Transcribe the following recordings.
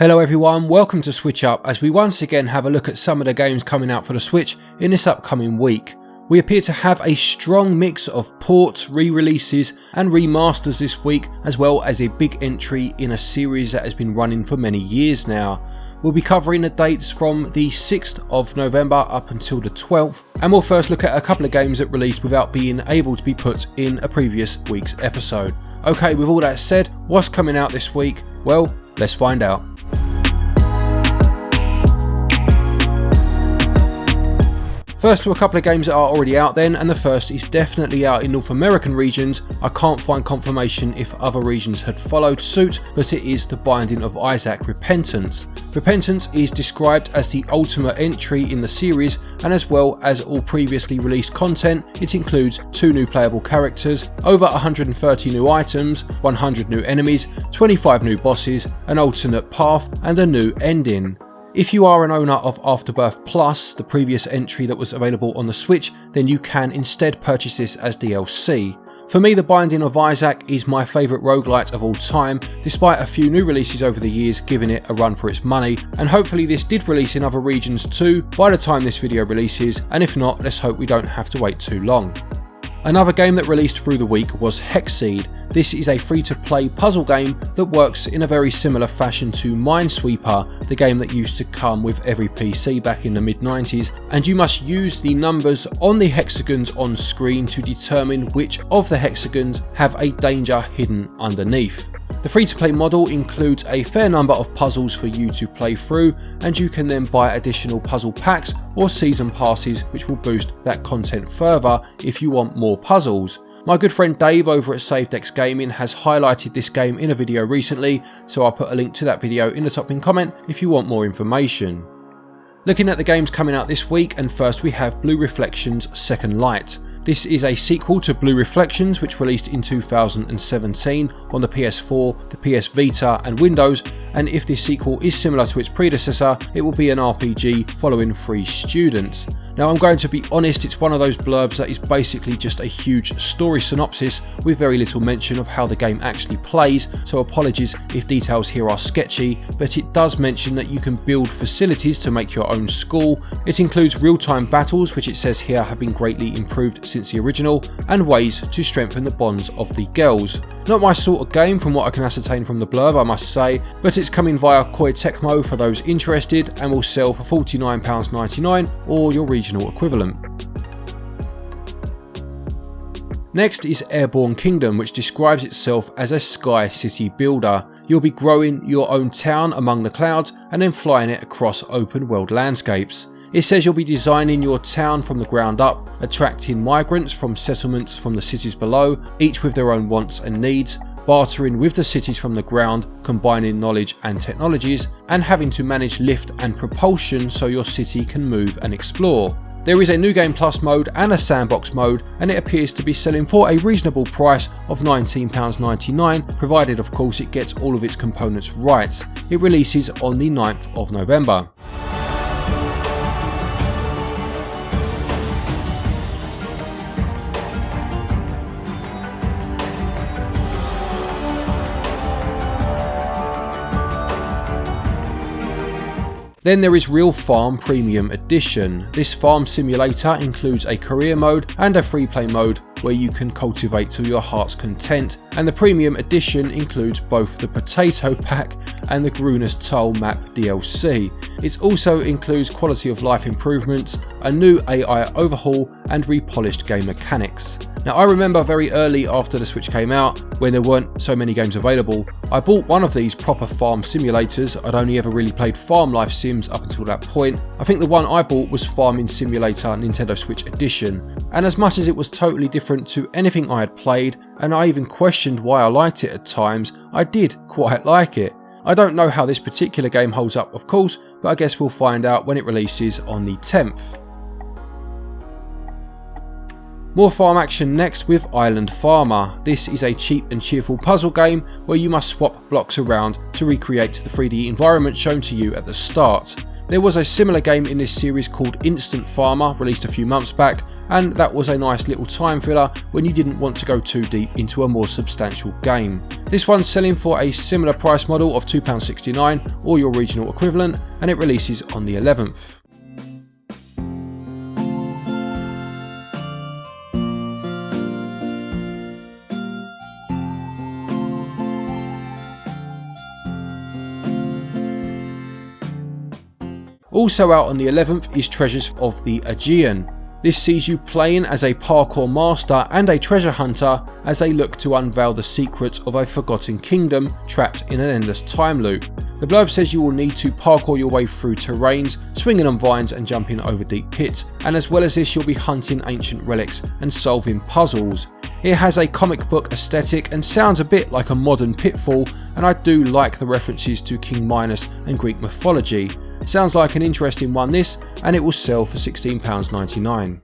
Hello everyone, welcome to SwitchUp as we once again have a look at some of the games coming out for the Switch in this upcoming week. We appear to have a strong mix of ports, re-releases and remasters this week, as well as a big entry in a series that has been running for many years now. We'll be covering the dates from the 6th of November up until the 12th, and we'll first look at a couple of games that released without being able to be put in a previous week's episode. Okay, with all that said, what's coming out this week? Well, let's find out. First to a couple of games that are already out then, and the first is definitely out in North American regions. I can't find confirmation if other regions had followed suit, but it is The Binding of Isaac Repentance. Repentance is described as the ultimate entry in the series, and as well as all previously released content, it includes 2 new playable characters, over 130 new items, 100 new enemies, 25 new bosses, an alternate path and a new ending. If you are an owner of Afterbirth Plus, the previous entry that was available on the Switch, then you can instead purchase this as DLC. For me, The Binding of Isaac is my favourite roguelite of all time, despite a few new releases over the years giving it a run for its money, and hopefully this did release in other regions too by the time this video releases, and if not, let's hope we don't have to wait too long. Another game that released through the week was Hexceed. This is a free-to-play puzzle game that works in a very similar fashion to Minesweeper, the game that used to come with every PC back in the mid-90s, and you must use the numbers on the hexagons on screen to determine which of the hexagons have a danger hidden underneath. The free-to-play model includes a fair number of puzzles for you to play through, and you can then buy additional puzzle packs or season passes which will boost that content further if you want more puzzles. My good friend Dave over at SaveDex Gaming has highlighted this game in a video recently, so I'll put a link to that video in the top pinned comment if you want more information. Looking at the games coming out this week, and first we have Blue Reflections Second Light. This is a sequel to Blue Reflections, which released in 2017 on the PS4, the PS Vita and Windows, and if this sequel is similar to its predecessor, it will be an RPG following 3 students. Now I'm going to be honest, it's one of those blurbs that is basically just a huge story synopsis with very little mention of how the game actually plays, so apologies if details here are sketchy, but it does mention that you can build facilities to make your own school. It includes real-time battles, which it says here have been greatly improved since the original, and ways to strengthen the bonds of the girls. Not my sort of game from what I can ascertain from the blurb, I must say, but it's coming via Koei Tecmo for those interested and will sell for £49.99 or your regional equivalent. Next is Airborne Kingdom, which describes itself as a sky city builder. You'll be growing your own town among the clouds and then flying it across open world landscapes. It says you'll be designing your town from the ground up, attracting migrants from settlements from the cities below, each with their own wants and needs, bartering with the cities from the ground, combining knowledge and technologies, and having to manage lift and propulsion so your city can move and explore. There is a New Game Plus mode and a sandbox mode, and it appears to be selling for a reasonable price of £19.99, provided of course it gets all of its components right. It releases on the 9th of November. Then there is Real Farm Premium Edition. This farm simulator includes a career mode and a free play mode where you can cultivate to your heart's content, and the Premium Edition includes both the Potato Pack and the Gruner's Tull Map DLC. It also includes quality of life improvements, a new AI overhaul and repolished game mechanics. Now I remember very early after the Switch came out, when there weren't so many games available, I bought one of these proper farm simulators. I'd only ever really played Farm Life Sims up until that point. I think the one I bought was Farming Simulator Nintendo Switch Edition, and as much as it was totally different to anything I had played, and I even questioned why I liked it at times, I did quite like it. I don't know how this particular game holds up of course, but I guess we'll find out when it releases on the 10th. More farm action next with Island Farmer. This is a cheap and cheerful puzzle game where you must swap blocks around to recreate the 3D environment shown to you at the start. There was a similar game in this series called Instant Farmer, released a few months back, and that was a nice little time filler when you didn't want to go too deep into a more substantial game. This one's selling for a similar price model of £2.69 or your regional equivalent, and it releases on the 11th. Also out on the 11th is Treasures of the Aegean. This sees you playing as a parkour master and a treasure hunter as they look to unveil the secrets of a forgotten kingdom trapped in an endless time loop. The blurb says you will need to parkour your way through terrains, swinging on vines and jumping over deep pits, and as well as this you'll be hunting ancient relics and solving puzzles. It has a comic book aesthetic and sounds a bit like a modern Pitfall, and I do like the references to King Minos and Greek mythology. Sounds like an interesting one this, and it will sell for £16.99.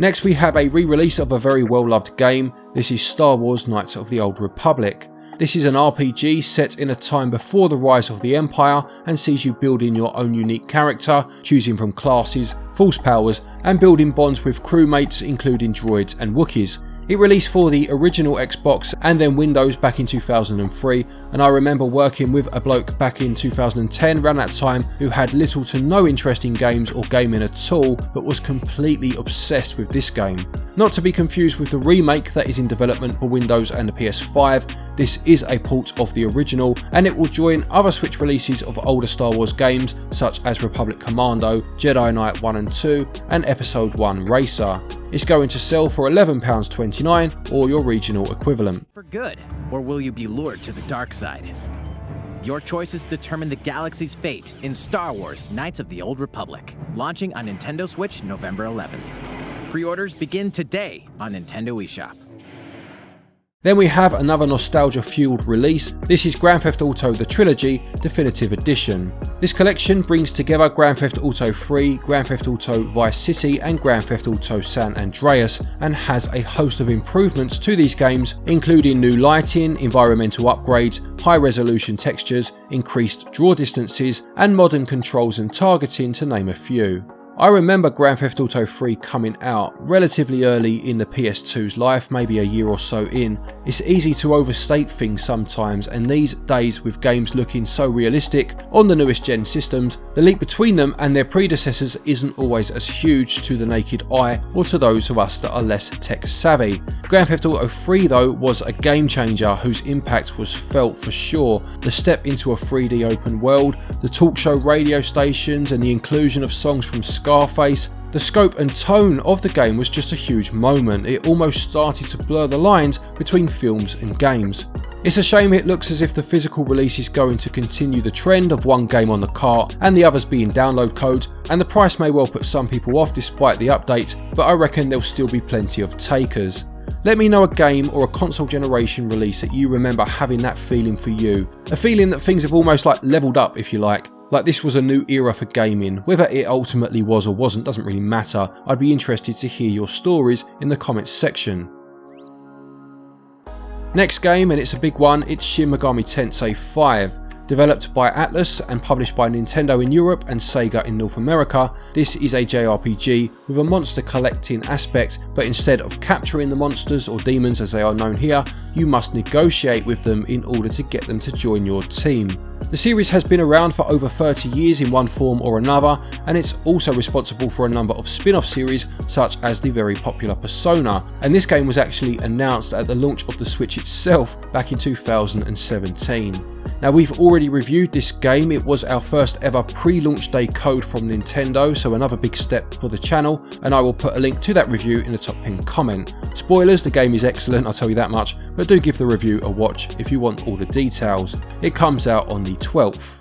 Next we have a re-release of a very well loved game. This is Star Wars Knights of the Old Republic. This is an RPG set in a time before the rise of the Empire and sees you building your own unique character, choosing from classes, force powers, and building bonds with crewmates including droids and Wookiees. It released for the original Xbox and then Windows back in 2003, and I remember working with a bloke back in 2010 around that time who had little to no interest in games or gaming at all, but was completely obsessed with this game. Not to be confused with the remake that is in development for Windows and the PS5, this is a port of the original, and it will join other Switch releases of older Star Wars games such as Republic Commando, Jedi Knight 1 and 2, and Episode 1 Racer. It's going to sell for £11.29 or your regional equivalent. For good, or will you be lured to the dark side? Your choices determine the galaxy's fate in Star Wars Knights of the Old Republic, launching on Nintendo Switch November 11th. Pre-orders begin today on Nintendo eShop. Then we have another nostalgia-fueled release. This is Grand Theft Auto The Trilogy Definitive Edition. This collection brings together Grand Theft Auto 3, Grand Theft Auto Vice City and Grand Theft Auto San Andreas, and has a host of improvements to these games, including new lighting, environmental upgrades, high-resolution textures, increased draw distances, and modern controls and targeting, to name a few. I remember Grand Theft Auto 3 coming out relatively early in the PS2's life, maybe a year or so in. It's easy to overstate things sometimes, and these days with games looking so realistic on the newest gen systems, the leap between them and their predecessors isn't always as huge to the naked eye or to those of us that are less tech savvy. Grand Theft Auto 3 though was a game changer whose impact was felt for sure. The step into a 3D open world, the talk show radio stations and the inclusion of songs from Scarface, the scope and tone of the game was just a huge moment. It almost started to blur the lines between films and games. It's a shame it looks as if the physical release is going to continue the trend of one game on the cart and the others being download codes, and the price may well put some people off despite the updates, but I reckon there'll still be plenty of takers. Let me know a game or a console generation release that you remember having that feeling for you, a feeling that things have almost like leveled up, if you like this was a new era for gaming. Whether it ultimately was or wasn't doesn't really matter. I'd be interested to hear your stories in the comments section. Next game, and it's a big one, it's Shin Megami Tensei 5. Developed by Atlus and published by Nintendo in Europe and Sega in North America, this is a JRPG with a monster collecting aspect, but instead of capturing the monsters or demons as they are known here, you must negotiate with them in order to get them to join your team. The series has been around for over 30 years in one form or another, and it's also responsible for a number of spin-off series such as the very popular Persona, and this game was actually announced at the launch of the Switch itself back in 2017. Now, we've already reviewed this game. It was our first ever pre-launch day code from Nintendo, so another big step for the channel, and I will put a link to that review in the top pinned comment. Spoilers, the game is excellent, I'll tell you that much, but do give the review a watch if you want all the details. It comes out on the 12th.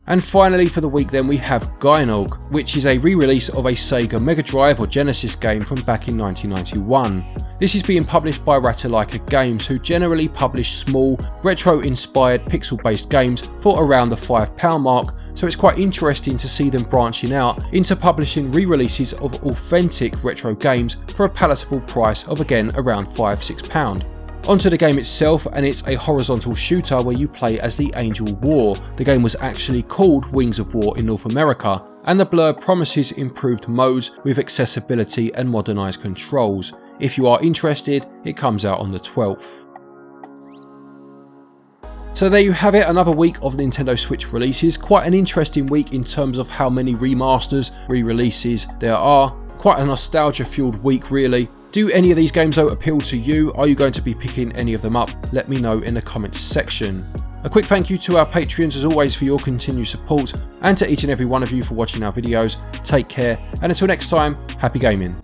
And finally for the week then we have Gynoug, which is a re-release of a Sega Mega Drive or Genesis game from back in 1991. This is being published by Ratalaika Games, who generally publish small, retro-inspired pixel-based games for around the £5 mark, so it's quite interesting to see them branching out into publishing re-releases of authentic retro games for a palatable price of again around £5–6. Onto the game itself, and it's a horizontal shooter where you play as the Angel War. The game was actually called Wings of War in North America, and the blurb promises improved modes with accessibility and modernised controls. If you are interested, it comes out on the 12th. So there you have it, another week of Nintendo Switch releases. Quite an interesting week in terms of how many remasters, re-releases there are. Quite a nostalgia fueled week really. Do any of these games though appeal to you? Are you going to be picking any of them up? Let me know in the comments section. A quick thank you to our Patreons as always for your continued support, and to each and every one of you for watching our videos. Take care, and until next time, happy gaming.